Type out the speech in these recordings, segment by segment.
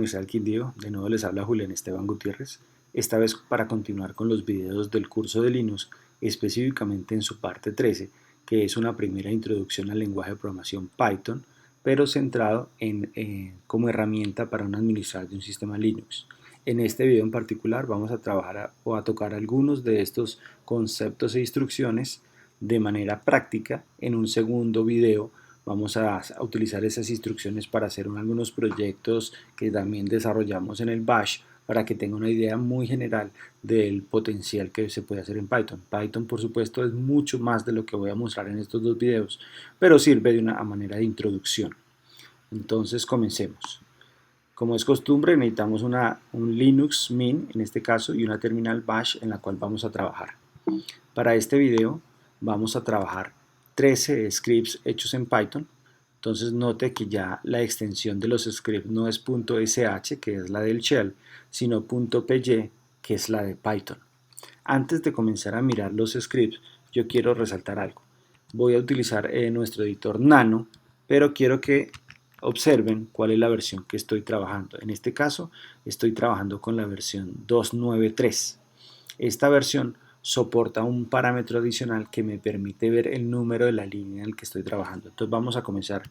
Universidad Quindío, de nuevo les habla Julián Esteban Gutiérrez, esta vez para continuar con los videos del curso de Linux, específicamente en su parte 13, que es una primera introducción al lenguaje de programación Python, pero centrado en como herramienta para un administrador de un sistema Linux. En este video en particular vamos a trabajar o a tocar algunos de estos conceptos e instrucciones de manera práctica. En un segundo video vamos a utilizar esas instrucciones para hacer algunos proyectos que también desarrollamos en el Bash para que tenga una idea muy general del potencial que se puede hacer en Python. Python, por supuesto, es mucho más de lo que voy a mostrar en estos dos videos, pero sirve de una manera de introducción. Entonces, comencemos. Como es costumbre, necesitamos un Linux Mint, en este caso, y una terminal Bash en la cual vamos a trabajar. Para este video vamos a trabajar 13 scripts hechos en Python. Entonces note que ya la extensión de los scripts no es .sh, que es la del shell, sino .py, que es la de Python. Antes de comenzar a mirar los scripts, yo quiero resaltar algo. Voy a utilizar nuestro editor Nano, pero quiero que observen cuál es la versión que estoy trabajando. En este caso, estoy trabajando con la versión 293. Esta versión soporta un parámetro adicional que me permite ver el número de la línea en el que estoy trabajando. Entonces vamos a comenzar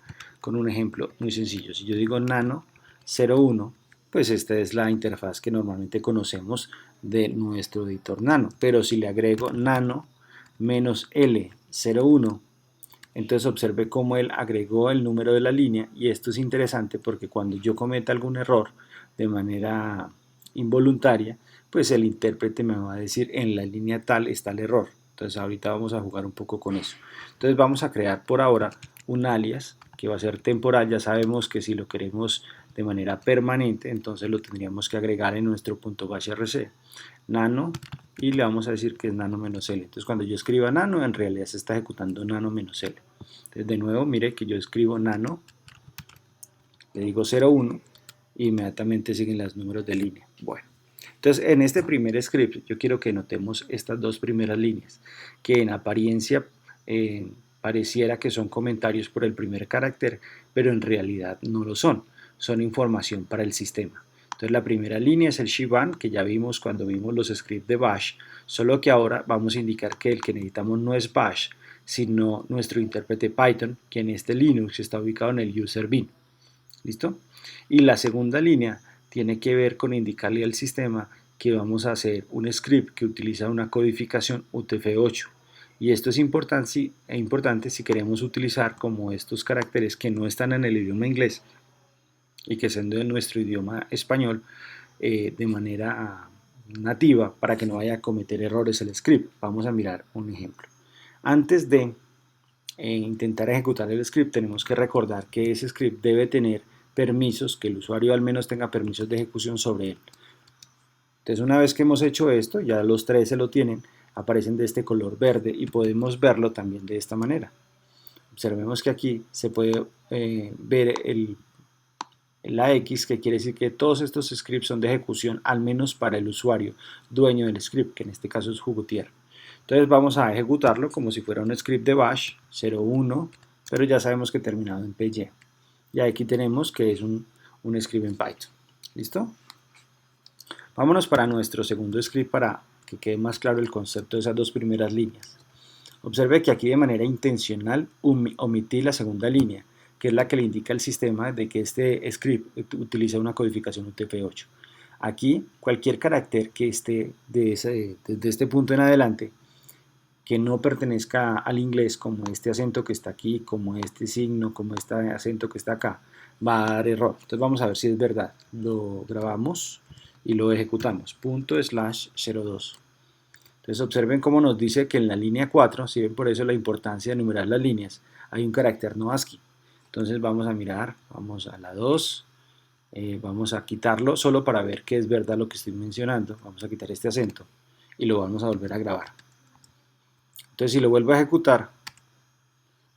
con un ejemplo muy sencillo. Si yo digo nano 01, pues esta es la interfaz que normalmente conocemos de nuestro editor nano. Pero si le agrego nano -L01, entonces observe cómo él agregó el número de la línea, y esto es interesante porque cuando yo cometa algún error de manera involuntaria, pues el intérprete me va a decir en la línea tal está el error. Entonces ahorita vamos a jugar un poco con eso. Entonces vamos a crear por ahora un alias que va a ser temporal. Ya sabemos que si lo queremos de manera permanente, entonces lo tendríamos que agregar en nuestro .bashrc nano, y le vamos a decir que es nano-l. Entonces cuando yo escriba nano, en realidad se está ejecutando nano-l. Entonces de nuevo, mire que yo escribo nano, le digo 01, y inmediatamente siguen los números de línea. Bueno, entonces en este primer script yo quiero que notemos estas dos primeras líneas, que en apariencia pareciera que son comentarios por el primer carácter, pero en realidad no lo son. Son información para el sistema. Entonces la primera línea es el shebang, que ya vimos cuando vimos los scripts de Bash, solo que ahora vamos a indicar que el que necesitamos no es Bash, sino nuestro intérprete Python, que en este Linux está ubicado en el user bin. ¿Listo? Y la segunda línea tiene que ver con indicarle al sistema que vamos a hacer un script que utiliza una codificación UTF-8. Y esto es importante si queremos utilizar como estos caracteres que no están en el idioma inglés y que siendo en nuestro idioma español de manera nativa, para que no vaya a cometer errores el script. Vamos a mirar un ejemplo. Antes de intentar ejecutar el script, tenemos que recordar que ese script debe tener permisos, que el usuario al menos tenga permisos de ejecución sobre él. Entonces una vez que hemos hecho esto, ya los 13 lo tienen, aparecen de este color verde y podemos verlo también de esta manera. Observemos que aquí se puede ver la X, que quiere decir que todos estos scripts son de ejecución, al menos para el usuario dueño del script, que en este caso es Jugutier. Entonces vamos a ejecutarlo como si fuera un script de Bash 01, pero ya sabemos que terminado en PY. Y aquí tenemos que es un script en Python. ¿Listo? Vámonos para nuestro segundo script para que quede más claro el concepto de esas dos primeras líneas. Observe que aquí de manera intencional omití la segunda línea, que es la que le indica al sistema de que este script utiliza una codificación UTF-8. Aquí cualquier carácter que esté desde este punto en adelante, que no pertenezca al inglés, como este acento que está aquí, como este signo, como este acento que está acá, va a dar error. Entonces vamos a ver si es verdad. Lo grabamos y lo ejecutamos. ./02. Entonces observen cómo nos dice que en la línea 4, si ven por eso la importancia de numerar las líneas, hay un carácter no ASCII. Entonces vamos a mirar, vamos a la 2, vamos a quitarlo solo para ver que es verdad lo que estoy mencionando. Vamos a quitar este acento y lo vamos a volver a grabar. Entonces si lo vuelvo a ejecutar,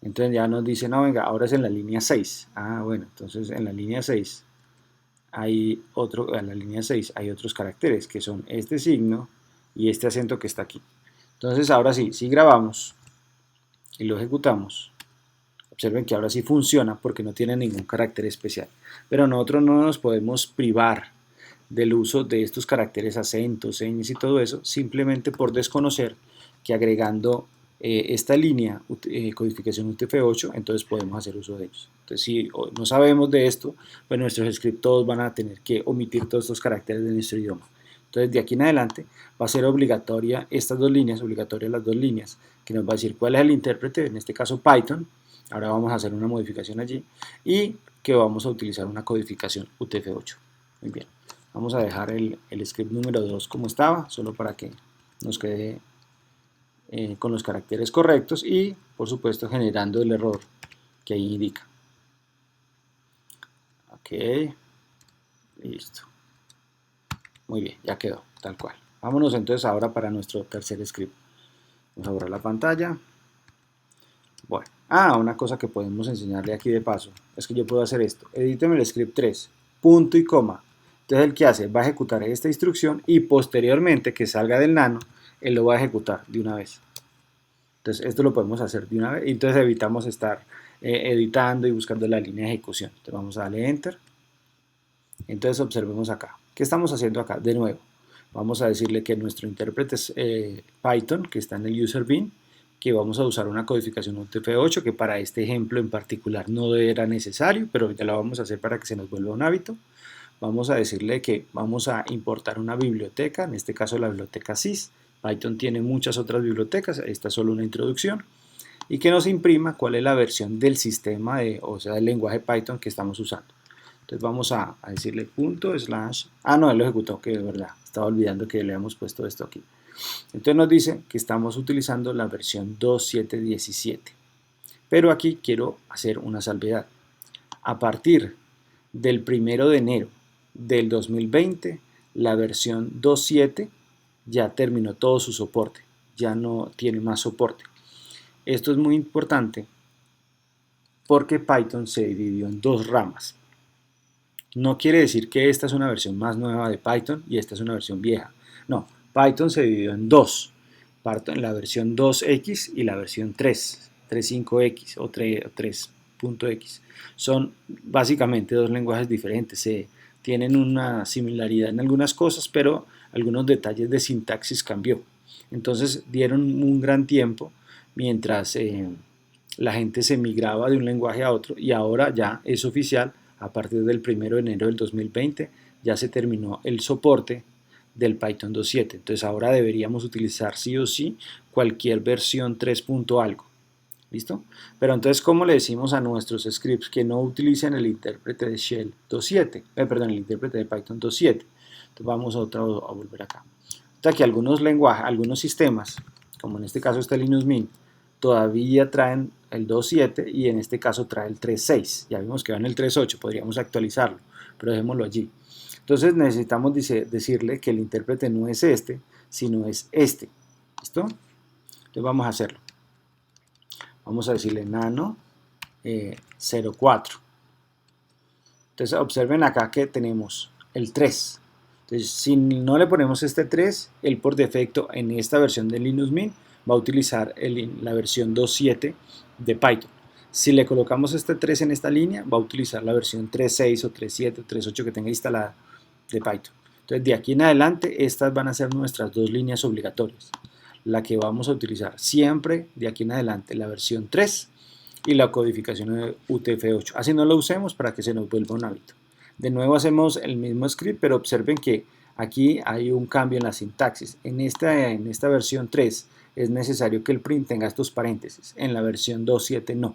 entonces ya nos dice, no, venga, ahora es en la línea 6. Ah, bueno, entonces en la línea 6 hay otros caracteres que son este signo y este acento que está aquí. Entonces ahora sí, si grabamos y lo ejecutamos, Observen que ahora sí funciona porque no tiene ningún carácter especial. Pero nosotros no nos podemos privar del uso de estos caracteres, acentos, señas y todo eso, simplemente por desconocer que agregando esta línea, codificación UTF-8, entonces podemos hacer uso de ellos. Entonces, si no sabemos de esto, pues nuestros scripts todos van a tener que omitir todos estos caracteres de nuestro idioma. Entonces, de aquí en adelante va a ser obligatoria estas dos líneas, obligatorias las dos líneas, que nos va a decir cuál es el intérprete, en este caso Python. Ahora vamos a hacer una modificación allí y que vamos a utilizar una codificación UTF-8. Muy bien. Vamos a dejar el script número 2 como estaba, solo para que nos quede con los caracteres correctos y, por supuesto, generando el error que ahí indica. Ok, listo. Muy bien, ya quedó, tal cual. Vámonos entonces ahora para nuestro tercer script. Vamos a borrar la pantalla. Bueno, una cosa que podemos enseñarle aquí de paso es que yo puedo hacer esto. Edíteme el script 3, punto y coma. Entonces el que hace va a ejecutar esta instrucción y posteriormente que salga del nano, él lo va a ejecutar de una vez. Entonces esto lo podemos hacer de una vez y entonces evitamos estar editando y buscando la línea de ejecución. Entonces vamos a darle Enter. Entonces observemos acá. ¿Qué estamos haciendo acá? De nuevo, vamos a decirle que nuestro intérprete es Python, que está en el user bin, que vamos a usar una codificación UTF-8, que para este ejemplo en particular no era necesario, pero ya lo vamos a hacer para que se nos vuelva un hábito. Vamos a decirle que vamos a importar una biblioteca, en este caso la biblioteca sys. Python tiene muchas otras bibliotecas, esta es solo una introducción. Y que nos imprima cuál es la versión del sistema, o sea, del lenguaje Python que estamos usando. Entonces vamos a decirle punto slash, no, él lo ejecutó, que es verdad, estaba olvidando que le habíamos puesto esto aquí. Entonces nos dice que estamos utilizando la versión 2.7.17. Pero aquí quiero hacer una salvedad. A partir del 1 de enero del 2020, la versión 2.7 ya terminó todo su soporte, ya no tiene más soporte. Esto es muy importante porque Python se dividió en dos ramas. No quiere decir que esta es una versión más nueva de Python y esta es una versión vieja. No, Python se dividió en dos. En la versión 2X y la versión 3, 3.5X o 3.x. Son básicamente dos lenguajes diferentes. Tienen una similaridad en algunas cosas, pero algunos detalles de sintaxis cambió. Entonces dieron un gran tiempo mientras la gente se migraba de un lenguaje a otro y ahora ya es oficial, a partir del 1 de enero del 2020 ya se terminó el soporte del Python 2.7. Entonces ahora deberíamos utilizar sí o sí cualquier versión 3. Algo. ¿Listo? Pero entonces, ¿cómo le decimos a nuestros scripts que no utilicen el intérprete de Shell 2.7? Perdón, el intérprete de Python 2.7. Entonces vamos a volver acá. Hasta que algunos lenguajes, algunos sistemas, como en este caso este Linux Mint, todavía traen el 2.7 y en este caso trae el 3.6. Ya vimos que va en el 3.8, podríamos actualizarlo, pero dejémoslo allí. Entonces necesitamos decirle que el intérprete no es este, sino es este. ¿Listo? Entonces vamos a hacerlo. Vamos a decirle nano 04. Entonces observen acá que tenemos el 3. Entonces si no le ponemos este 3, él por defecto en esta versión de Linux Mint va a utilizar la versión 2.7 de Python. Si le colocamos este 3 en esta línea, va a utilizar la versión 3.6 o 3.7 o 3.8 que tenga instalada de Python. Entonces de aquí en adelante estas van a ser nuestras dos líneas obligatorias. La que vamos a utilizar siempre de aquí en adelante, la versión 3 y la codificación de UTF-8. Así no lo usemos para que se nos vuelva un hábito. De nuevo hacemos el mismo script, pero observen que aquí hay un cambio en la sintaxis. En esta versión 3 es necesario que el print tenga estos paréntesis. En la versión 2.7 no.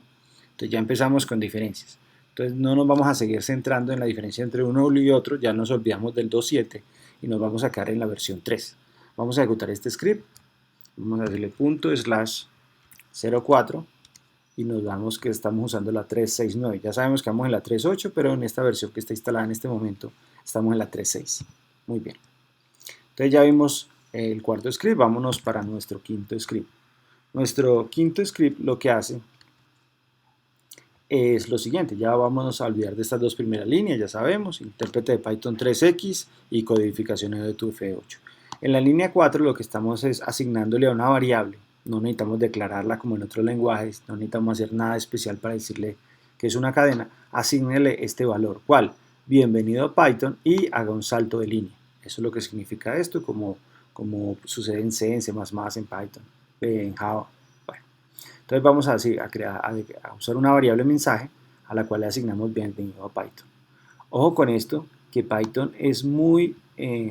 Entonces ya empezamos con diferencias. Entonces no nos vamos a seguir centrando en la diferencia entre uno y otro, ya nos olvidamos del 2.7 y nos vamos a quedar en la versión 3. Vamos a ejecutar este script. Vamos a decirle punto slash 04 y nos damos que estamos usando la 3.6.9. Ya sabemos que vamos en la 3.8, pero en esta versión que está instalada en este momento estamos en la 3.6. Muy bien. Entonces ya vimos el cuarto script, vámonos para nuestro quinto script. Nuestro quinto script lo que hace es lo siguiente, ya vamos a olvidar de estas dos primeras líneas, ya sabemos, intérprete de Python 3x y codificación de UTF-8. En la línea 4 lo que estamos es asignándole a una variable no necesitamos declararla como en otros lenguajes, no necesitamos hacer nada especial para decirle que es una cadena, asígnele este valor, ¿cuál? Bienvenido a Python y haga un salto de línea. Eso es lo que significa esto, como sucede en C, en C++, en Python, en Java. Bueno, entonces vamos a usar una variable mensaje a la cual le asignamos bienvenido a Python. Ojo con esto, que Python es muy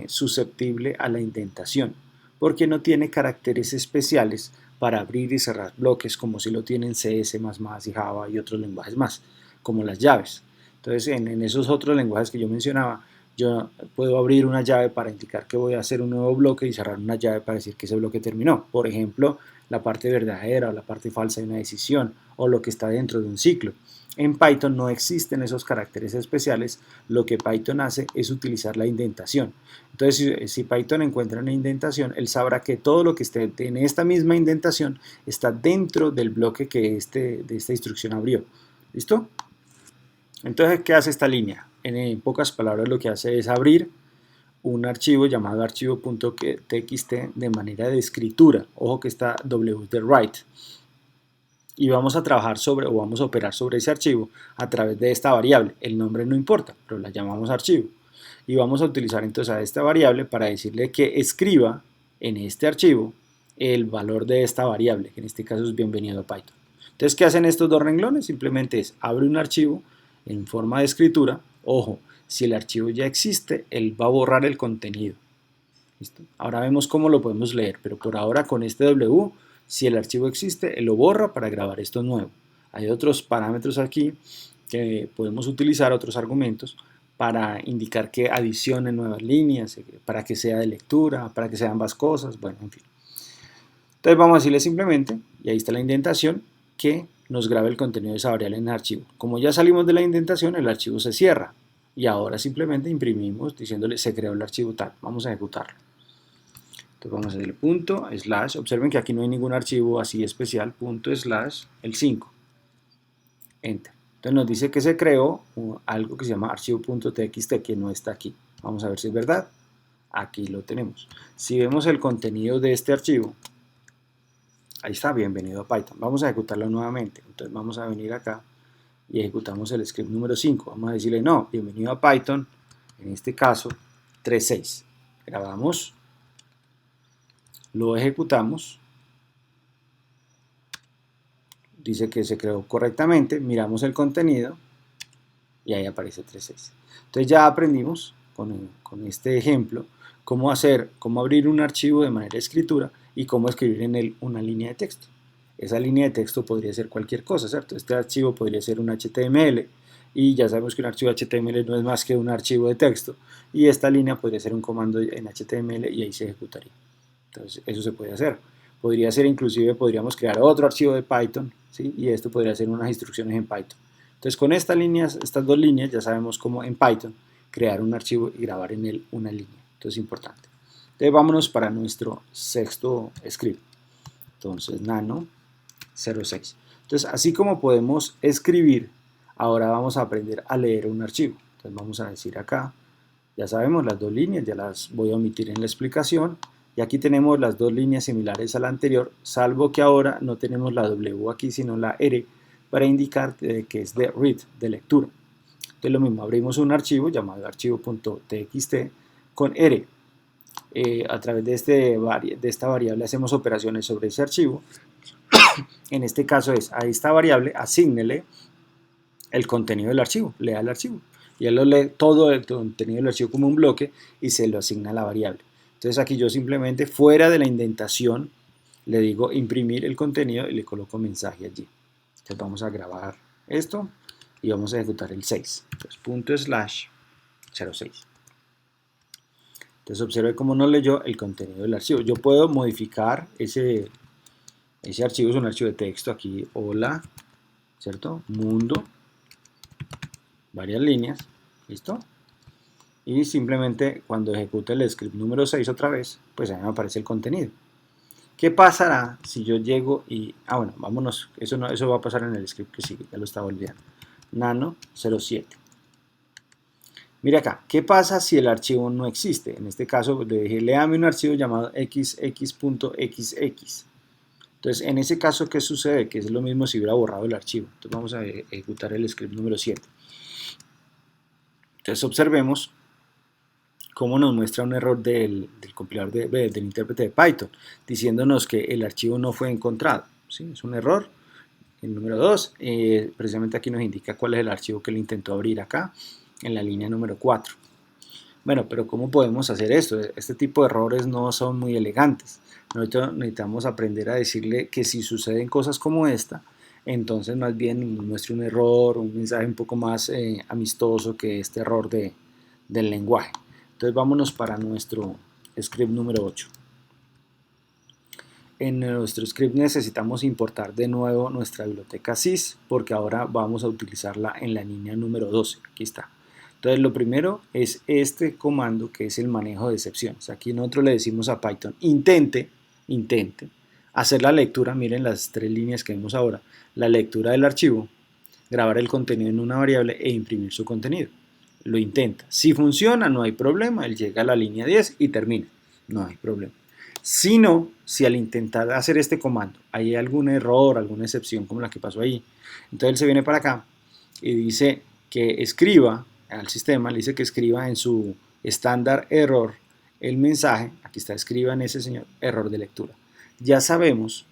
susceptible a la indentación, porque no tiene caracteres especiales para abrir y cerrar bloques como si lo tienen C, C++ y Java y otros lenguajes más, como las llaves. Entonces, en esos otros lenguajes que yo mencionaba, yo puedo abrir una llave para indicar que voy a hacer un nuevo bloque y cerrar una llave para decir que ese bloque terminó. Por ejemplo, la parte verdadera o la parte falsa de una decisión o lo que está dentro de un ciclo. En Python no existen esos caracteres especiales, lo que Python hace es utilizar la indentación. Entonces, si Python encuentra una indentación, él sabrá que todo lo que esté en esta misma indentación está dentro del bloque que de esta instrucción abrió. ¿Listo? Entonces, ¿qué hace esta línea? En pocas palabras, lo que hace es abrir un archivo llamado archivo.txt de manera de escritura. Ojo que esta W es de write. Y vamos a trabajar sobre, o vamos a operar sobre ese archivo a través de esta variable. El nombre no importa, pero la llamamos archivo. Y vamos a utilizar entonces a esta variable para decirle que escriba en este archivo el valor de esta variable, que en este caso es bienvenido a Python. Entonces, ¿qué hacen estos dos renglones? Simplemente es, abre un archivo en forma de escritura. Ojo, si el archivo ya existe, él va a borrar el contenido. ¿Listo? Ahora vemos cómo lo podemos leer, pero por ahora con este W, si el archivo existe, él lo borra para grabar esto nuevo. Hay otros parámetros aquí que podemos utilizar, otros argumentos, para indicar que adicione nuevas líneas, para que sea de lectura, para que sean ambas cosas, bueno, en fin. Entonces vamos a decirle simplemente, y ahí está la indentación, que nos grabe el contenido de esa variable en el archivo. Como ya salimos de la indentación, el archivo se cierra. Y ahora simplemente imprimimos diciéndole se creó el archivo tal. Vamos a ejecutarlo. Entonces vamos a hacer el punto, slash, observen que aquí no hay ningún archivo así especial, punto, slash, el 5, enter. Entonces nos dice que se creó algo que se llama archivo.txt que no está aquí. Vamos a ver si es verdad. Aquí lo tenemos. Si vemos el contenido de este archivo, ahí está, bienvenido a Python. Vamos a ejecutarlo nuevamente. Entonces vamos a venir acá y ejecutamos el script número 5. Vamos a decirle no, bienvenido a Python, en este caso 3.6. Grabamos, lo ejecutamos, dice que se creó correctamente, miramos el contenido y ahí aparece 3.6. Entonces ya aprendimos con este ejemplo cómo abrir un archivo de manera de escritura y cómo escribir en él una línea de texto. Esa línea de texto podría ser cualquier cosa, ¿cierto? Este archivo podría ser un HTML y ya sabemos que un archivo HTML no es más que un archivo de texto y esta línea podría ser un comando en HTML y ahí se ejecutaría. Entonces eso se puede hacer. Podría ser inclusive, podríamos crear otro archivo de Python, ¿sí? Y esto podría ser unas instrucciones en Python. Entonces con estas dos líneas ya sabemos cómo en Python crear un archivo y grabar en él una línea. Entonces es importante. Entonces vámonos para nuestro sexto script. Entonces nano 06. Entonces así como podemos escribir, ahora vamos a aprender a leer un archivo. Entonces vamos a decir acá, ya sabemos las dos líneas, ya las voy a omitir en la explicación. Y aquí tenemos las dos líneas similares a la anterior, salvo que ahora no tenemos la W aquí, sino la R, para indicar que es de read, de lectura. Entonces lo mismo, abrimos un archivo llamado archivo.txt con R. A través de esta variable hacemos operaciones sobre ese archivo. En este caso es a esta variable, asígnele el contenido del archivo, lea el archivo. Y él lo lee todo el contenido del archivo como un bloque y se lo asigna a la variable. Entonces aquí yo simplemente fuera de la indentación le digo imprimir el contenido y le coloco mensaje allí. Entonces vamos a grabar esto y vamos a ejecutar el 6. Entonces punto slash 06. Entonces observe cómo nos leyó el contenido del archivo. Yo puedo modificar ese archivo, es un archivo de texto aquí, hola, ¿cierto? Mundo, varias líneas, ¿listo? Y simplemente cuando ejecute el script número 6 otra vez, pues ahí me aparece el contenido. ¿Qué pasará si yo llego y... bueno, vámonos, eso va a pasar en el script que sigue, ya lo estaba olvidando. Nano 07. Mira acá, ¿qué pasa si el archivo no existe? En este caso le dije, léame un archivo llamado xx.xx. Entonces Entonces, en ese caso, ¿qué sucede? Que es lo mismo si hubiera borrado el archivo. Entonces, vamos a ejecutar el script número 7. Entonces, observemos cómo nos muestra un error del compilador del intérprete de Python, diciéndonos que el archivo no fue encontrado. ¿Sí? Es un error. El número 2, precisamente aquí nos indica cuál es el archivo que le intentó abrir acá, en la línea número 4. Bueno, pero ¿cómo podemos hacer esto? Este tipo de errores no son muy elegantes. Nosotros necesitamos aprender a decirle que si suceden cosas como esta, entonces más bien muestre un error, un mensaje un poco más amistoso que este error del lenguaje. Entonces vámonos para nuestro script número 8. En nuestro script necesitamos importar de nuevo nuestra biblioteca sys porque ahora vamos a utilizarla en la línea número 12. Aquí está. Entonces lo primero es este comando que es el manejo de excepciones. Aquí nosotros le decimos a Python intente hacer la lectura, miren las 3 líneas que vemos ahora, la lectura del archivo, grabar el contenido en una variable e imprimir su contenido. Lo intenta. Si funciona, no hay problema, él llega a la línea 10 y termina. No hay problema. Si no, si al intentar hacer este comando hay algún error, alguna excepción como la que pasó ahí, entonces él se viene para acá y dice que escriba al sistema, le dice que escriba en su estándar error el mensaje, aquí está, escriba en ese señor error de lectura. Ya sabemos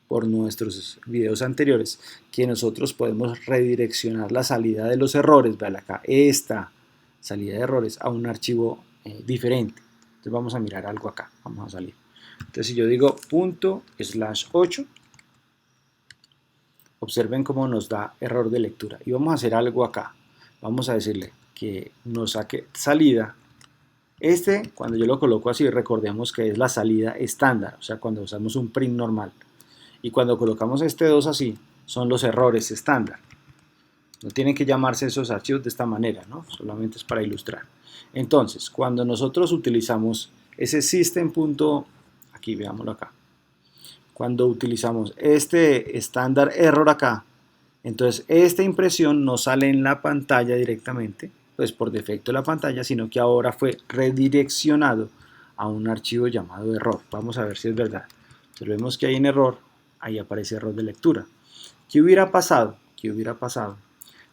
por nuestros videos anteriores que nosotros podemos redireccionar la salida de los errores, vean acá, esta salida de errores a un archivo diferente. Entonces vamos a mirar algo acá, vamos a salir. Entonces si yo digo ./8, observen cómo nos da error de lectura. Y vamos a hacer algo acá. Vamos a decirle que nos saque salida. Cuando yo lo coloco así, recordemos que es la salida estándar, o sea, cuando usamos un print normal. Y cuando colocamos este 2 así, son los errores estándar. No tienen que llamarse esos archivos de esta manera, ¿no? Solamente es para ilustrar. Entonces, cuando nosotros utilizamos ese system. Aquí veámoslo acá. Cuando utilizamos este estándar error acá, entonces esta impresión no sale en la pantalla directamente, pues por defecto de la pantalla, sino que ahora fue redireccionado a un archivo llamado error. Vamos a ver si es verdad. Entonces vemos que hay un error, ahí aparece error de lectura. ¿Qué hubiera pasado? ¿Qué hubiera pasado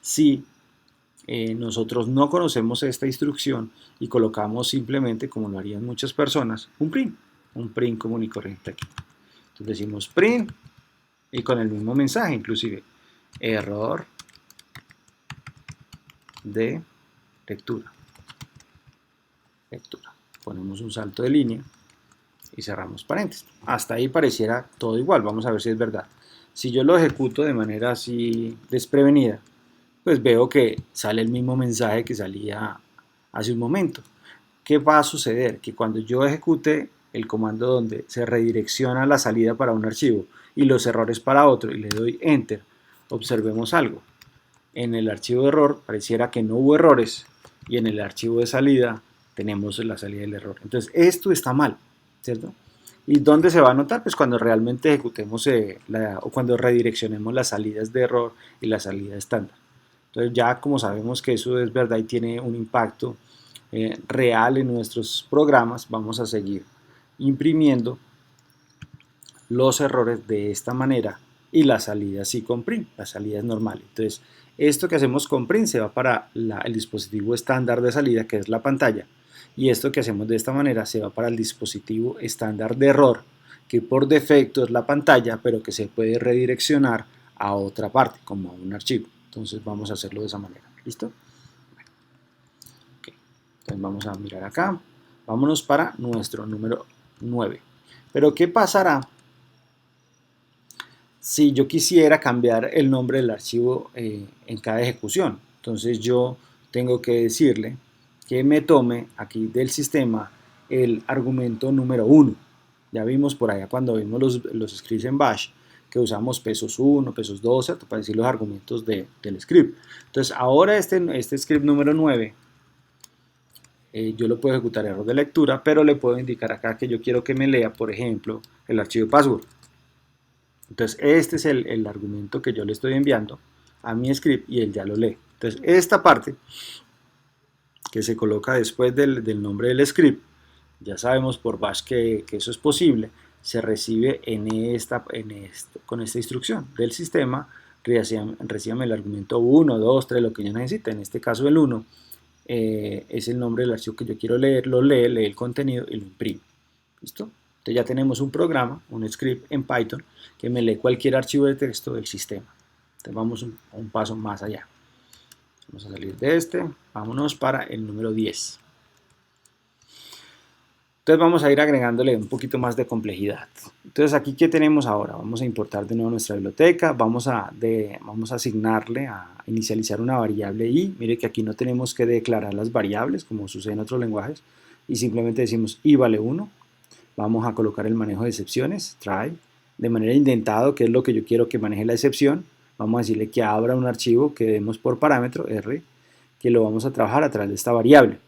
si nosotros no conocemos esta instrucción y colocamos simplemente, como lo harían muchas personas, un print común y corriente aquí? Entonces decimos print y con el mismo mensaje inclusive, error de lectura. Ponemos un salto de línea y cerramos paréntesis. Hasta ahí pareciera todo igual, vamos a ver si es verdad. Si yo lo ejecuto de manera así desprevenida, pues veo que sale el mismo mensaje que salía hace un momento. ¿Qué va a suceder? Que cuando yo ejecute el comando donde se redirecciona la salida para un archivo y los errores para otro y le doy enter, observemos algo. En el archivo de error pareciera que no hubo errores y en el archivo de salida tenemos la salida del error. Entonces esto está mal, ¿cierto? ¿Y dónde se va a notar? Pues cuando realmente ejecutemos o cuando redireccionemos las salidas de error y la salida estándar. Entonces ya como sabemos que eso es verdad y tiene un impacto real en nuestros programas, vamos a seguir imprimiendo los errores de esta manera y la salida sí con print, la salida es normal. Entonces esto que hacemos con print se va para el dispositivo estándar de salida, que es la pantalla, y esto que hacemos de esta manera se va para el dispositivo estándar de error, que por defecto es la pantalla, pero que se puede redireccionar a otra parte, como a un archivo. Entonces vamos a hacerlo de esa manera. ¿Listo? Bueno. Okay. Entonces vamos a mirar acá. Vámonos para nuestro número 9. Pero ¿qué pasará si yo quisiera cambiar el nombre del archivo en cada ejecución? Entonces yo tengo que decirle que me tome aquí del sistema el argumento número 1. Ya vimos por allá cuando vimos los scripts en bash que usamos pesos 1, pesos 2, para decir los argumentos del script. Entonces ahora este script número 9 yo lo puedo ejecutar error de lectura, pero le puedo indicar acá que yo quiero que me lea, por ejemplo, el archivo password. Entonces este es el argumento que yo le estoy enviando a mi script y él ya lo lee. Entonces esta parte que se coloca después del nombre del script, ya sabemos por bash que eso es posible, se recibe con esta instrucción del sistema. Recíbame el argumento 1, 2, 3, lo que yo necesite. En este caso el 1 es el nombre del archivo que yo quiero leer, lo lee el contenido y lo imprime. ¿Listo? Entonces ya tenemos un programa, un script en Python que me lee cualquier archivo de texto del sistema. Entonces vamos un paso más allá. Vamos a salir de vámonos para el número 10. Entonces vamos a ir agregándole un poquito más de complejidad. Entonces aquí, ¿qué tenemos ahora? Vamos a importar de nuevo nuestra biblioteca, vamos a asignarle, a inicializar una variable i. Mire que aquí no tenemos que declarar las variables como sucede en otros lenguajes y simplemente decimos i vale 1. Vamos a colocar el manejo de excepciones, try, de manera indentado, que es lo que yo quiero que maneje la excepción. Vamos a decirle que abra un archivo que demos por parámetro, r, que lo vamos a trabajar a través de esta variable.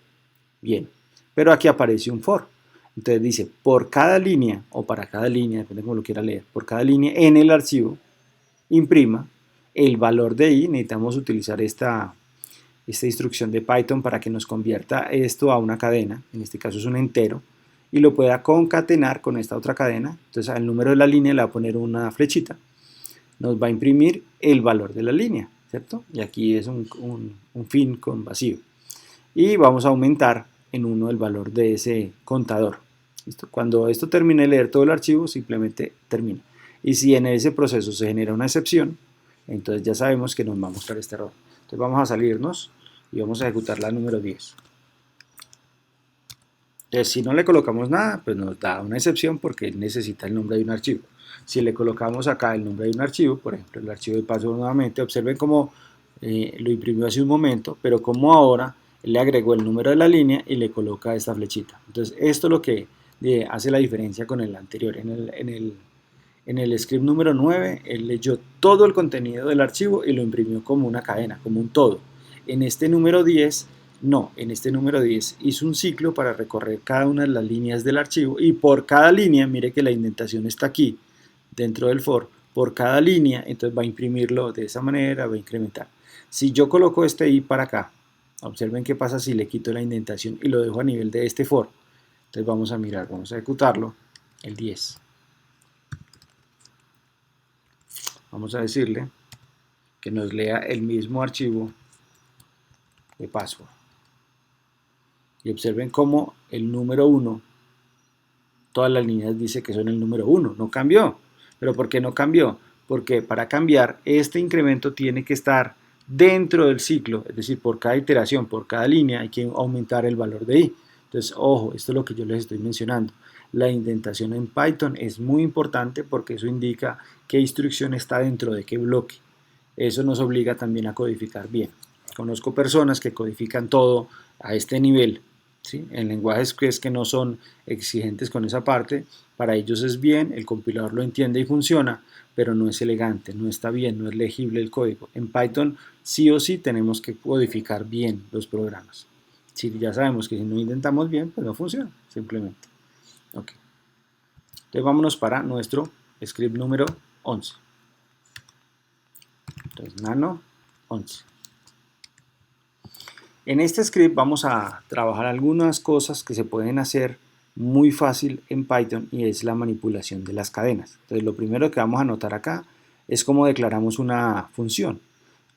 Bien, pero aquí aparece un for. Entonces dice, por cada línea, o para cada línea, depende de cómo lo quiera leer, por cada línea en el archivo, imprima el valor de i. Necesitamos utilizar esta instrucción de Python para que nos convierta esto a una cadena, en este caso es un entero, y lo pueda concatenar con esta otra cadena. Entonces al número de la línea le va a poner una flechita, nos va a imprimir el valor de la línea, ¿cierto? Y aquí es un fin con vacío. Y vamos a aumentar en 1 el valor de ese contador. ¿Listo? Cuando esto termine de leer todo el archivo, simplemente termina. Y si en ese proceso se genera una excepción, entonces ya sabemos que nos va a mostrar este error. Entonces vamos a salirnos y vamos a ejecutar la número 10. Entonces, si no le colocamos nada, pues nos da una excepción porque necesita el nombre de un archivo. Si le colocamos acá el nombre de un archivo, por ejemplo el archivo de password nuevamente, observen cómo lo imprimió hace un momento, pero como ahora le agregó el número de la línea y le coloca esta flechita. Entonces esto es lo que hace la diferencia con el anterior. En el script número 9, él leyó todo el contenido del archivo y lo imprimió como una cadena, como un todo. En este número 10, no, en este número 10 hizo un ciclo para recorrer cada una de las líneas del archivo y por cada línea, mire que la indentación está aquí, dentro del for, por cada línea, entonces va a imprimirlo de esa manera, va a incrementar. Si yo coloco este i para acá, observen qué pasa si le quito la indentación y lo dejo a nivel de este for. Entonces vamos a mirar, vamos a ejecutarlo, el 10. Vamos a decirle que nos lea el mismo archivo de password. Y observen cómo el número 1, todas las líneas dice que son el número 1, no cambió. ¿Pero por qué no cambió? Porque para cambiar, este incremento tiene que estar dentro del ciclo, es decir, por cada iteración, por cada línea hay que aumentar el valor de i. Entonces, ojo, esto es lo que yo les estoy mencionando. La indentación en Python es muy importante porque eso indica qué instrucción está dentro de qué bloque. Eso nos obliga también a codificar bien. Conozco personas que codifican todo a este nivel, ¿sí? En lenguajes que no son exigentes con esa parte, para ellos es bien, el compilador lo entiende y funciona, pero no es elegante, no está bien, no es legible el código. En Python sí o sí tenemos que codificar bien los programas. Si ya sabemos que si no intentamos bien, pues no funciona, simplemente. Okay. Entonces vámonos para nuestro script número 11. Entonces nano 11. En este script vamos a trabajar algunas cosas que se pueden hacer muy fácil en Python y es la manipulación de las cadenas. Entonces lo primero que vamos a notar acá es cómo declaramos una función.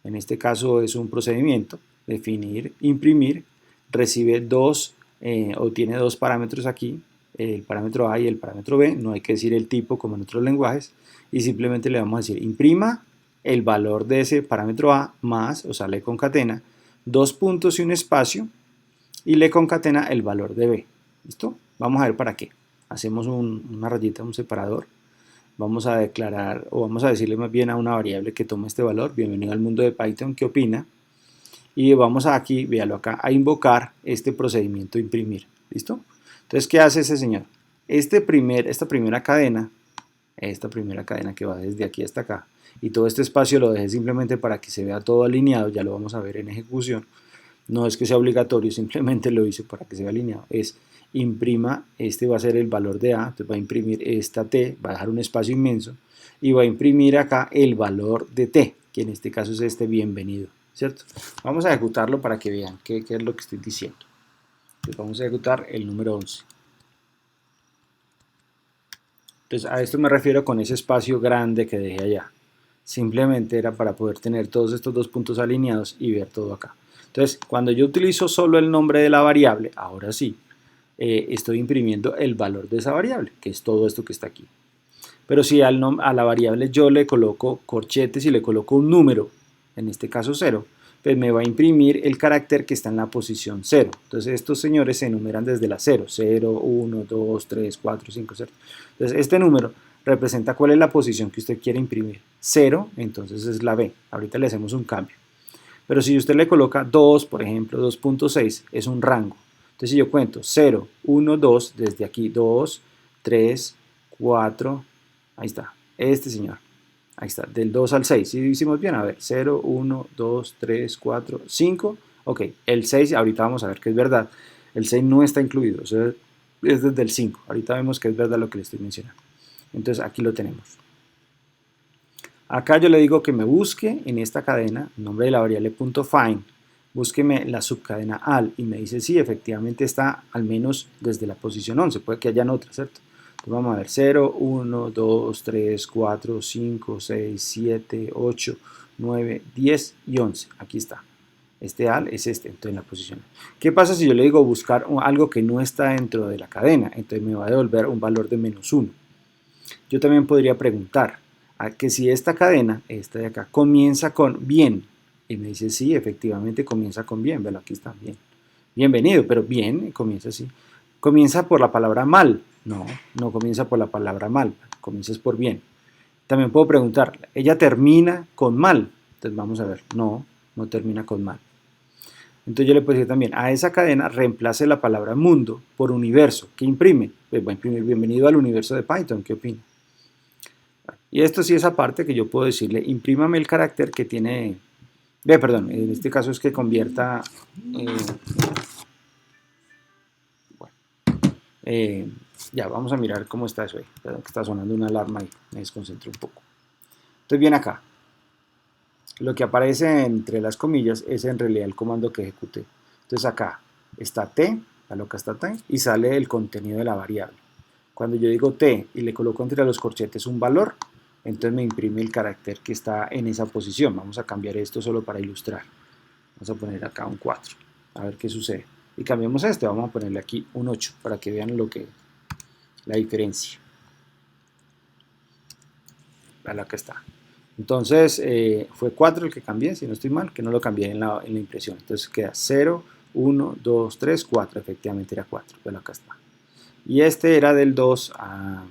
En este caso es un procedimiento, definir, imprimir, recibe o tiene dos parámetros aquí, el parámetro A y el parámetro B, no hay que decir el tipo como en otros lenguajes, y simplemente le vamos a decir imprima el valor de ese parámetro A más, o sea, le concatena, dos puntos y un espacio, y le concatena el valor de B. ¿Listo? Vamos a ver para qué. Hacemos una rayita, un separador. Vamos a declarar, o vamos a decirle más bien a una variable que tome este valor. Bienvenido al mundo de Python, ¿qué opina? Y vamos aquí, véalo acá, a invocar este procedimiento imprimir. ¿Listo? Entonces, ¿qué hace ese señor? Esta primera cadena que va desde aquí hasta acá, y todo este espacio lo dejé simplemente para que se vea todo alineado, ya lo vamos a ver en ejecución. No es que sea obligatorio, simplemente lo hice para que se vea alineado. Es imprima, este va a ser el valor de A, entonces va a imprimir esta T, va a dejar un espacio inmenso, y va a imprimir acá el valor de T, que en este caso es este bienvenido, ¿cierto? Vamos a ejecutarlo para que vean qué es lo que estoy diciendo. Entonces vamos a ejecutar el número 11. Entonces a esto me refiero con ese espacio grande que dejé allá. Simplemente era para poder tener todos estos dos puntos alineados y ver todo acá. Entonces cuando yo utilizo solo el nombre de la variable, ahora sí, estoy imprimiendo el valor de esa variable, que es todo esto que está aquí. Pero si a la variable yo le coloco corchetes y le coloco un número, en este caso 0, pues me va a imprimir el carácter que está en la posición 0. Entonces estos señores se enumeran desde la 0, 0, 1, 2, 3, 4, 5, 0. Entonces este número representa cuál es la posición que usted quiere imprimir. 0, entonces es la B. Ahorita le hacemos un cambio. Pero si usted le coloca 2, por ejemplo, 2.6, es un rango. Entonces si yo cuento 0, 1, 2, desde aquí 2, 3, 4, ahí está, este señor. Ahí está, del 2 al 6. ¿Sí hicimos bien? A ver, 0, 1, 2, 3, 4, 5. Ok, el 6, ahorita vamos a ver que es verdad. El 6 no está incluido, o sea, es desde el 5. Ahorita vemos que es verdad lo que le estoy mencionando. Entonces aquí lo tenemos. Acá yo le digo que me busque en esta cadena, el nombre de la variable .find, búsqueme la subcadena al y me dice sí, efectivamente está al menos desde la posición 11, puede que hayan otras, ¿cierto? Entonces vamos a ver 0, 1, 2, 3, 4, 5, 6, 7, 8, 9, 10 y 11, aquí está. Este al es este, entonces en la posición. ¿Qué pasa si yo le digo buscar algo que no está dentro de la cadena? Entonces me va a devolver un valor de menos 1. Yo también podría preguntar a que si esta cadena, esta de acá, comienza con bien, y me dice sí, efectivamente comienza con bien, velo, aquí está, bien. Bienvenido, pero bien, comienza así. Comienza por la palabra mal, no, no comienza por la palabra mal, comienza por bien. También puedo preguntar, ¿ella termina con mal? Entonces vamos a ver, no, no termina con mal. Entonces yo le puedo decir también, a esa cadena reemplace la palabra mundo por universo. ¿Qué imprime? Pues va a imprimir bienvenido al universo de Python, ¿qué opina? Y esto sí es aparte que yo puedo decirle, imprímame el carácter que tiene, perdón, en este caso es que convierta, bueno, ya vamos a mirar cómo está eso ahí, perdón, que está sonando una alarma y me desconcentré un poco. Entonces bien acá, lo que aparece entre las comillas es en realidad el comando que ejecuté. Entonces acá está t, acá está t, y sale el contenido de la variable. Cuando yo digo t y le coloco entre los corchetes un valor, entonces me imprime el carácter que está en esa posición. Vamos a cambiar esto solo para ilustrar. Vamos a poner acá un 4, a ver qué sucede. Y cambiamos este, vamos a ponerle aquí un 8 para que vean la diferencia. Vale, acá está. Entonces fue 4 el que cambié, si no estoy mal, que no lo cambié en la impresión. Entonces queda 0, 1, 2, 3, 4, efectivamente era 4, pero acá está. Y este era del 2 a...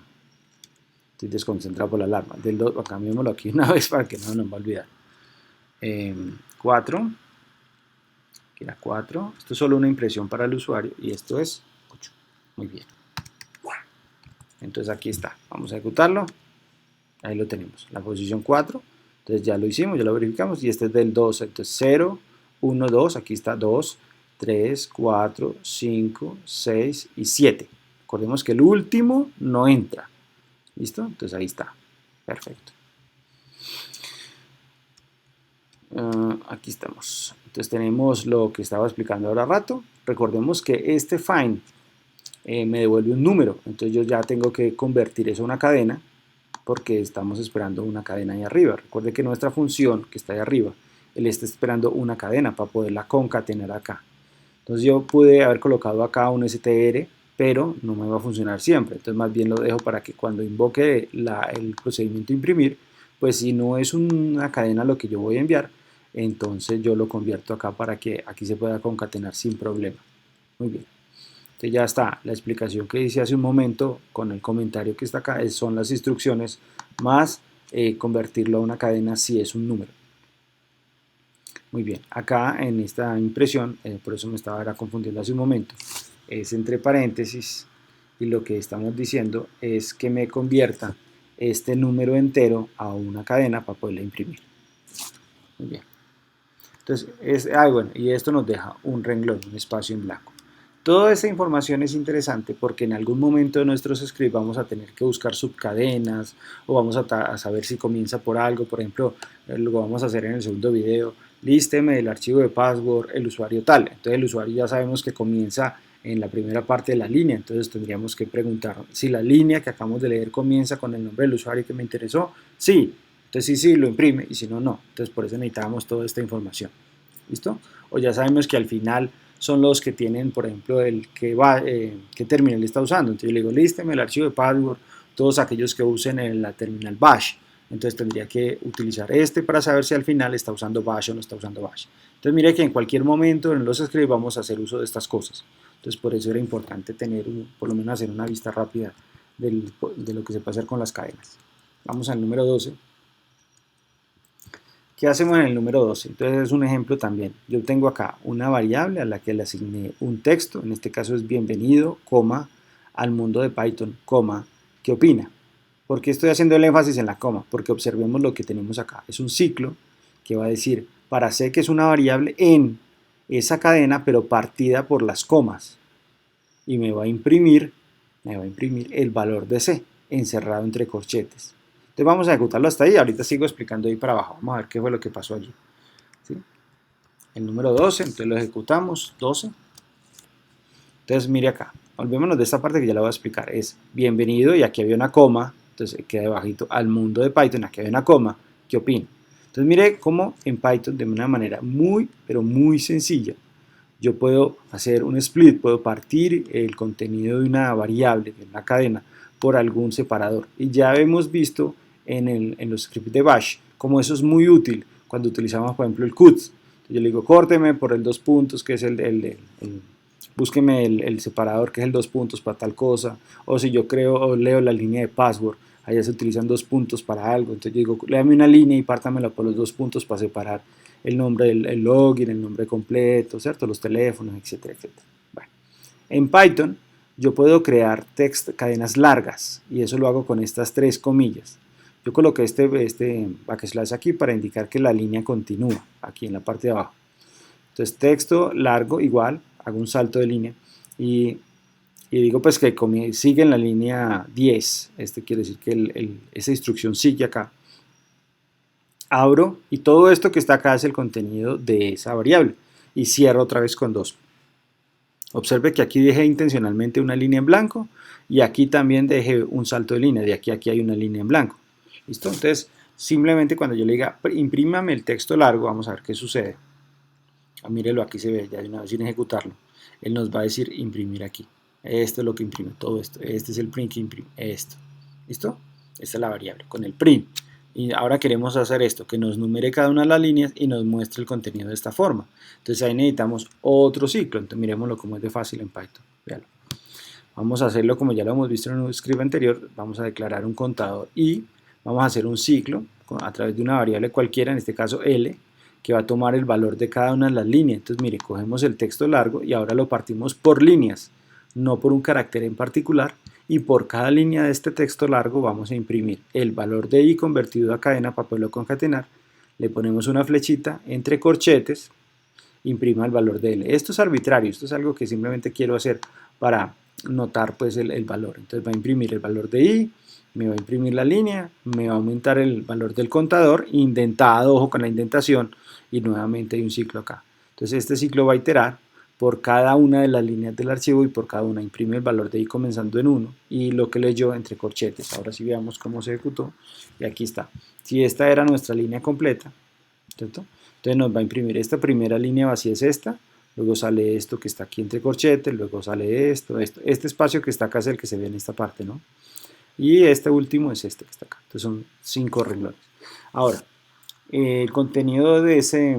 Estoy desconcentrado por la alarma. Del 2, cambiémoslo aquí una vez para que no nos va a olvidar. 4, que era 4. Esto es solo una impresión para el usuario y esto es 8. Muy bien. Entonces aquí está. Vamos a ejecutarlo. Ahí lo tenemos. La posición 4. Entonces ya lo hicimos, ya lo verificamos. Y este es del 2. Entonces 0, 1, 2. Aquí está 2, 3, 4, 5, 6 y 7. Recordemos que el último no entra. ¿Listo? Entonces ahí está. Perfecto. Aquí estamos. Entonces tenemos lo que estaba explicando ahora rato. Recordemos que este find me devuelve un número. Entonces yo ya tengo que convertir eso a una cadena porque estamos esperando una cadena ahí arriba. Recuerde que nuestra función que está ahí arriba, él está esperando una cadena para poderla concatenar acá. Entonces yo pude haber colocado acá un str, pero no me va a funcionar siempre. Entonces más bien lo dejo para que cuando invoque el procedimiento imprimir, pues si no es una cadena lo que yo voy a enviar, entonces yo lo convierto acá para que aquí se pueda concatenar sin problema. Muy bien. Entonces ya está, la explicación que hice hace un momento con el comentario que está acá son las instrucciones más convertirlo a una cadena si es un número. Muy bien, acá en esta impresión, por eso me estaba confundiendo hace un momento, es entre paréntesis y lo que estamos diciendo es que me convierta este número entero a una cadena para poderla imprimir. Muy bien. Entonces, bueno, y esto nos deja un renglón, un espacio en blanco. Toda esta información es interesante porque en algún momento de nuestros scripts vamos a tener que buscar subcadenas o vamos a saber si comienza por algo. Por ejemplo, lo vamos a hacer en el segundo video. Lísteme el archivo de password, el usuario tal. Entonces el usuario ya sabemos que comienza en la primera parte de la línea. Entonces tendríamos que preguntar si la línea que acabamos de leer comienza con el nombre del usuario que me interesó. Sí, entonces sí, lo imprime, y si no, no. Entonces por eso necesitábamos toda esta información. ¿Listo? O ya sabemos que al final son los que tienen, por ejemplo, el que va, qué terminal está usando. Entonces yo le digo, lísteme el archivo de password, todos aquellos que usen en la terminal bash. Entonces tendría que utilizar este para saber si al final está usando bash o no está usando bash. Entonces mire que en cualquier momento en los scripts vamos a hacer uso de estas cosas. Entonces por eso era importante tener, por lo menos hacer una vista rápida de lo que se puede hacer con las cadenas. Vamos al número 12. ¿Qué hacemos en el número 12? Entonces es un ejemplo también. Yo tengo acá una variable a la que le asigné un texto, en este caso es bienvenido, coma, al mundo de Python, coma, ¿qué opina? ¿Por qué estoy haciendo el énfasis en la coma? Porque observemos lo que tenemos acá. Es un ciclo que va a decir, para C, que es una variable en esa cadena, pero partida por las comas. Y me va a imprimir el valor de C, encerrado entre corchetes. Entonces vamos a ejecutarlo hasta ahí. Ahorita sigo explicando ahí para abajo. Vamos a ver qué fue lo que pasó allí. ¿Sí? El número 12, entonces lo ejecutamos, 12. Entonces mire acá, olvidémonos de esta parte que ya la voy a explicar. Es bienvenido, y aquí había una coma, entonces queda debajito, al mundo de Python, aquí había una coma, ¿qué opina? Entonces mire cómo en Python, de una manera muy, pero muy sencilla, yo puedo hacer un split, puedo partir el contenido de una variable, de una cadena, por algún separador. Y ya hemos visto en los scripts de bash como eso es muy útil cuando utilizamos, por ejemplo, el cut. Yo le digo, córteme por el dos puntos, que es búsqueme el separador, que es el dos puntos para tal cosa. O si yo creo o leo la línea de password, allá se utilizan dos puntos para algo. Entonces yo digo, léame una línea y pártamela por los dos puntos para separar el nombre del login, el nombre completo, ¿cierto? Los teléfonos, etcétera, etcétera. Bueno, en Python yo puedo crear cadenas largas, y eso lo hago con estas tres comillas. Yo coloqué este backslash aquí para indicar que la línea continúa, aquí en la parte de abajo. Entonces texto largo igual, hago un salto de línea, y digo pues que sigue en la línea 10. Este quiere decir que esa instrucción sigue acá. Abro, y todo esto que está acá es el contenido de esa variable, y cierro otra vez con 2. Observe que aquí dejé intencionalmente una línea en blanco, y aquí también dejé un salto de línea, de aquí a aquí hay una línea en blanco. ¿Listo? Entonces simplemente cuando yo le diga imprímame el texto largo, vamos a ver qué sucede. Mírelo, aquí se ve ya de una vez sin ejecutarlo. Él nos va a decir imprimir aquí. Esto es lo que imprime, todo esto. Este es el print que imprime, esto. ¿Listo? Esta es la variable, con el print. Y ahora queremos hacer esto, que nos numere cada una de las líneas y nos muestre el contenido de esta forma. Entonces ahí necesitamos otro ciclo. Entonces miremoslo como es de fácil en Python. Véalo. Vamos a hacerlo como ya lo hemos visto en un script anterior. Vamos a declarar un contador y vamos a hacer un ciclo a través de una variable cualquiera, en este caso L, que va a tomar el valor de cada una de las líneas. Entonces mire, cogemos el texto largo y ahora lo partimos por líneas, no por un carácter en particular, y por cada línea de este texto largo vamos a imprimir el valor de i convertido a cadena para poderlo concatenar. Le ponemos una flechita entre corchetes, imprima el valor de L. Esto es arbitrario, esto es algo que simplemente quiero hacer para notar pues el valor. Entonces va a imprimir el valor de i, me va a imprimir la línea, me va a aumentar el valor del contador, indentado, ojo con la indentación, y nuevamente hay un ciclo acá. Entonces este ciclo va a iterar por cada una de las líneas del archivo, y por cada una imprime el valor de i comenzando en 1 y lo que leyó entre corchetes. Ahora sí veamos cómo se ejecutó, y aquí está. Si esta era nuestra línea completa, ¿cierto? Entonces nos va a imprimir esta primera línea vacía, es esta, luego sale esto que está aquí entre corchetes, luego sale esto. Este espacio que está acá es el que se ve en esta parte, ¿no? Y este último es este que está acá. Entonces son 5 renglones. Ahora, el contenido de esa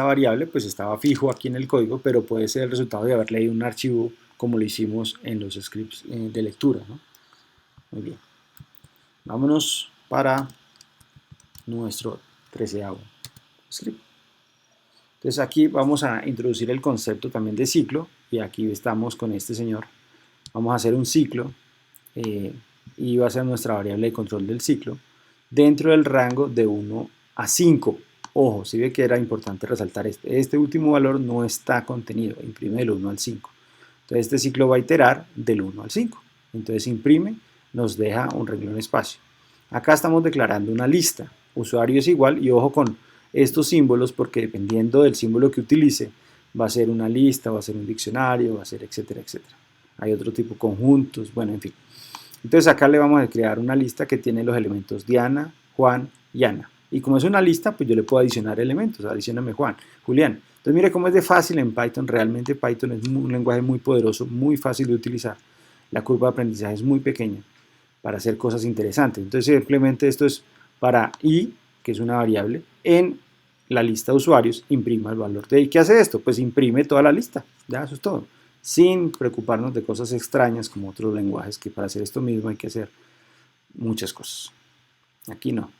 variable pues estaba fijo aquí en el código, pero puede ser el resultado de haber leído un archivo como lo hicimos en los scripts de lectura, ¿no? Muy bien. Vámonos para nuestro 13º script. Entonces aquí vamos a introducir el concepto también de ciclo, y aquí estamos con este señor. Vamos a hacer un ciclo, y va a ser nuestra variable de control del ciclo dentro del rango de 1 a 5. Ojo, si ve que era importante resaltar este último valor no está contenido, imprime del 1 al 5. Entonces este ciclo va a iterar del 1 al 5. Entonces imprime, nos deja un renglón espacio. Acá estamos declarando una lista, usuario es igual, y ojo con estos símbolos porque dependiendo del símbolo que utilice va a ser una lista, va a ser un diccionario, va a ser etcétera, etcétera. Hay otro tipo, conjuntos, bueno, en fin. Entonces acá le vamos a crear una lista que tiene los elementos Diana, Juan y Ana. Y como es una lista, pues yo le puedo adicionar elementos. Adicioname Juan, Julián. Entonces mire cómo es de fácil en Python. Realmente Python es un lenguaje muy poderoso, muy fácil de utilizar. La curva de aprendizaje es muy pequeña para hacer cosas interesantes. Entonces simplemente esto es para i, que es una variable, en la lista de usuarios, imprima el valor de i. ¿Qué hace esto? Pues imprime toda la lista. Ya, eso es todo. Sin preocuparnos de cosas extrañas como otros lenguajes que para hacer esto mismo hay que hacer muchas cosas. Aquí no.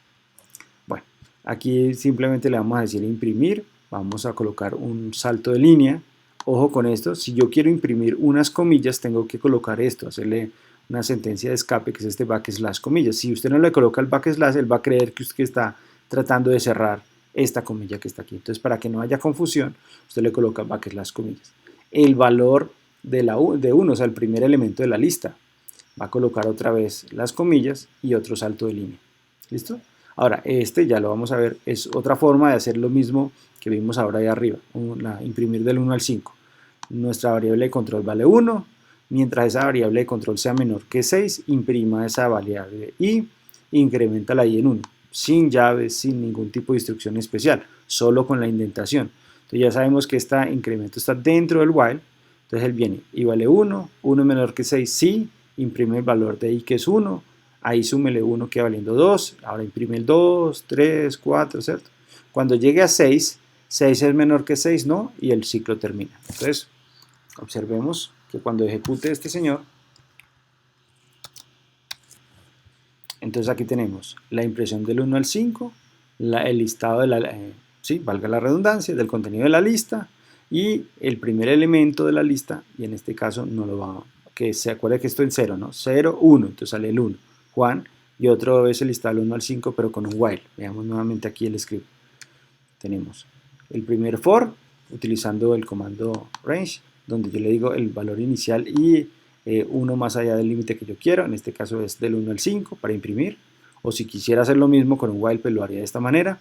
Bueno, aquí simplemente le vamos a decir imprimir, vamos a colocar un salto de línea. Ojo con esto, si yo quiero imprimir unas comillas, tengo que colocar esto, hacerle una sentencia de escape, que es este backslash comillas. Si usted no le coloca el backslash, él va a creer que usted está tratando de cerrar esta comilla que está aquí. Entonces, para que no haya confusión, usted le coloca backslash comillas. El valor de 1, o sea, el primer elemento de la lista, va a colocar otra vez las comillas y otro salto de línea. ¿Listo? Ahora, este ya lo vamos a ver, es otra forma de hacer lo mismo que vimos ahora ahí arriba, imprimir del 1 al 5. Nuestra variable de control vale 1, mientras esa variable de control sea menor que 6, imprima esa variable y incrementa i en 1, sin llaves, sin ningún tipo de instrucción especial, solo con la indentación. Entonces ya sabemos que este incremento está dentro del while, entonces él viene y vale 1, 1 menor que 6, sí, imprime el valor de i que es 1, ahí súmele 1 que valiendo 2, ahora imprime el 2, 3, 4, ¿cierto? Cuando llegue a 6, 6 es menor que 6, ¿no? Y el ciclo termina. Entonces, observemos que cuando ejecute este señor, entonces aquí tenemos la impresión del 1 al 5, el listado de sí, valga la redundancia, del contenido de la lista y el primer elemento de la lista, y en este caso no lo va a, que se acuerde que esto en 0, ¿no? 0, 1, entonces sale el 1, Juan, y otro vez el listado del 1 al 5, pero con un while. Veamos nuevamente aquí el script. Tenemos el primer for, utilizando el comando range, donde yo le digo el valor inicial y uno más allá del límite que yo quiero, en este caso es del 1 al 5 para imprimir, o si quisiera hacer lo mismo con un while, pues lo haría de esta manera.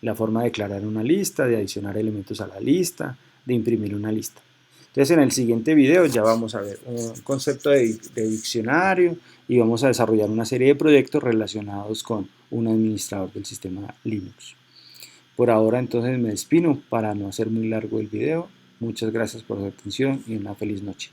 La forma de declarar una lista, de adicionar elementos a la lista, de imprimir una lista. Entonces en el siguiente video ya vamos a ver un concepto de diccionario y vamos a desarrollar una serie de proyectos relacionados con un administrador del sistema Linux. Por ahora entonces me despido para no hacer muy largo el video. Muchas gracias por su atención y una feliz noche.